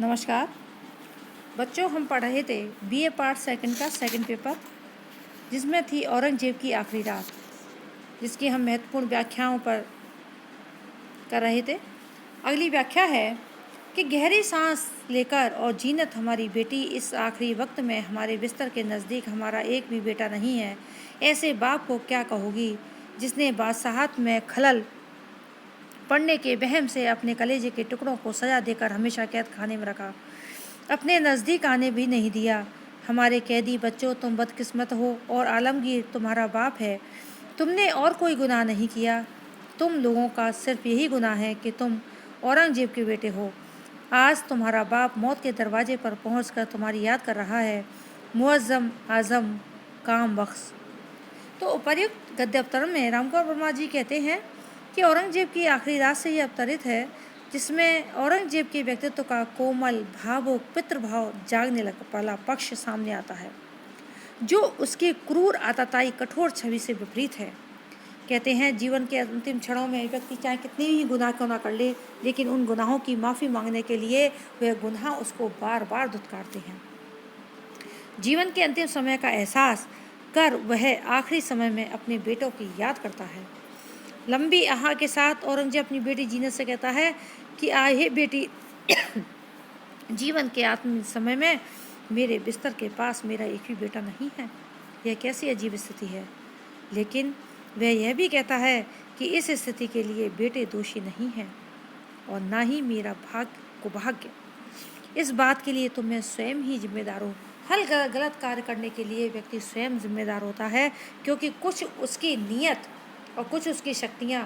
नमस्कार बच्चों, हम पढ़ रहे थे बीए पार्ट सेकंड का सेकंड पेपर, जिसमें थी औरंगजेब की आखिरी रात, जिसकी हम महत्वपूर्ण व्याख्याओं पर कर रहे थे। अगली व्याख्या है कि गहरी सांस लेकर और जीनत हमारी बेटी, इस आखिरी वक्त में हमारे बिस्तर के नज़दीक हमारा एक भी बेटा नहीं है। ऐसे बाप को क्या कहोगी जिसने बादशाहत में खलल पड़ने के वहम से अपने कलेजे के टुकड़ों को सजा देकर हमेशा कैद खाने में रखा, अपने नज़दीक आने भी नहीं दिया। हमारे कैदी बच्चों, तुम बदकिस्मत हो और आलमगीर तुम्हारा बाप है। तुमने और कोई गुनाह नहीं किया। तुम लोगों का सिर्फ यही गुनाह है कि तुम औरंगजेब के बेटे हो। आज तुम्हारा बाप मौत के दरवाजे पर पहुंचकर तुम्हारी याद कर रहा है। मुअज़्ज़म आज़म काम बख्श। तो उपर्युक्त गद्य अवतरण में रामकुमार वर्मा जी कहते हैं कि औरंगजेब की आखिरी रात से यह अवतरित है, जिसमें औरंगजेब के व्यक्तित्व का कोमल, भावुक, पितृभाव जागने वाला पक्ष सामने आता है, जो उसकी क्रूर, आतताई, कठोर छवि से विपरीत है। कहते हैं, जीवन के अंतिम क्षणों में व्यक्ति चाहे कितने ही गुनाह क्यों ना कर ले, लेकिन उन गुनाहों की माफ़ी मांगने के लिए वह गुनाह उसको बार बार धुतकारते हैं। जीवन के अंतिम समय का एहसास कर वह आखिरी समय में अपने बेटों की याद करता है। लंबी आह के साथ औरंगजेब अपनी बेटी जीनत से कहता है कि हे बेटी, जीवन के आत्म समय में मेरे बिस्तर के पास मेरा एक भी बेटा नहीं है। यह कैसी अजीब स्थिति है। लेकिन वह यह भी कहता है कि इस स्थिति के लिए बेटे दोषी नहीं हैं और ना ही मेरा भाग्य। इस बात के लिए तो मैं स्वयं ही जिम्मेदार हूँ। हर गलत कार्य करने के लिए व्यक्ति स्वयं जिम्मेदार होता है, क्योंकि कुछ उसकी नीयत और कुछ उसकी शक्तियाँ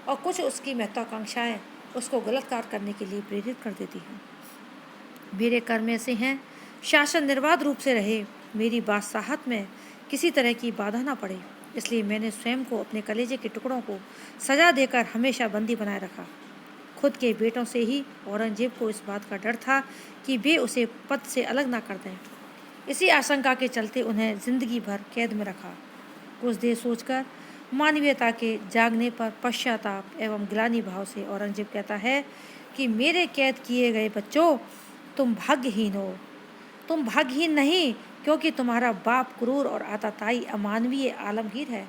और कुछ उसकी महत्वाकांक्षाएँ उसको गलत कार्य करने के लिए प्रेरित कर देती हैं। मेरे कर्म ऐसे हैं, शासन निर्बाध रूप से रहे, मेरी बादशाहत में किसी तरह की बाधा ना पड़े, इसलिए मैंने स्वयं को अपने कलेजे के टुकड़ों को सजा देकर हमेशा बंदी बनाए रखा। खुद के बेटों से ही औरंगजेब को इस बात का डर था कि वे उसे पद से अलग ना कर दें। इसी आशंका के चलते उन्हें जिंदगी भर कैद में रखा। कुछ देर सोचकर मानवीयता के जागने पर पश्चाताप एवं ग्लानि भाव से औरंगजेब कहता है कि मेरे कैद किए गए बच्चों, तुम भाग्यहीन हो। तुम भाग्यहीन नहीं, क्योंकि तुम्हारा बाप क्रूर और आतताई अमानवीय आलमगीर है।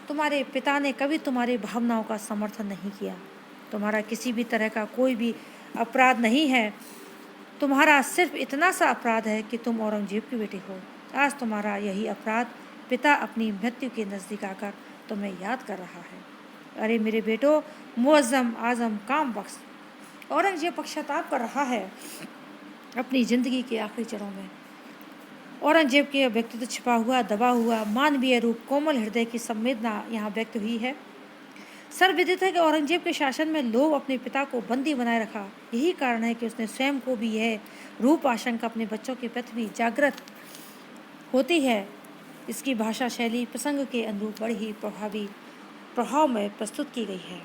तुम्हारे पिता ने कभी तुम्हारी भावनाओं का समर्थन नहीं किया। तुम्हारा किसी भी तरह का कोई भी अपराध नहीं है। तुम्हारा सिर्फ इतना सा अपराध है कि तुम औरंगजेब के बेटे हो। आज तुम्हारा यही अपराध पिता अपनी मृत्यु के नज़दीक आकर तुम्हें याद कर रहा है। अरे मेरे बेटो, मुअज़्ज़म आज़म काम बख्श। औरंगजेब पश्चाताप कर रहा है अपनी ज़िंदगी के आखिरी चरणों में। औरंगजेब के व्यक्तित्व छिपा हुआ, दबा हुआ मानवीय रूप, कोमल हृदय की संवेदना यहाँ व्यक्त हुई है। सर्वविदित है कि औरंगजेब के शासन में लोग अपने पिता को बंदी बनाए रखा। यही कारण है कि उसने स्वयं को भी यह रूप आशंका अपने बच्चों के प्रति भी जागृत होती है। इसकी भाषा शैली प्रसंग के अनुरूप बड़ी ही प्रभाव में प्रस्तुत की गई है।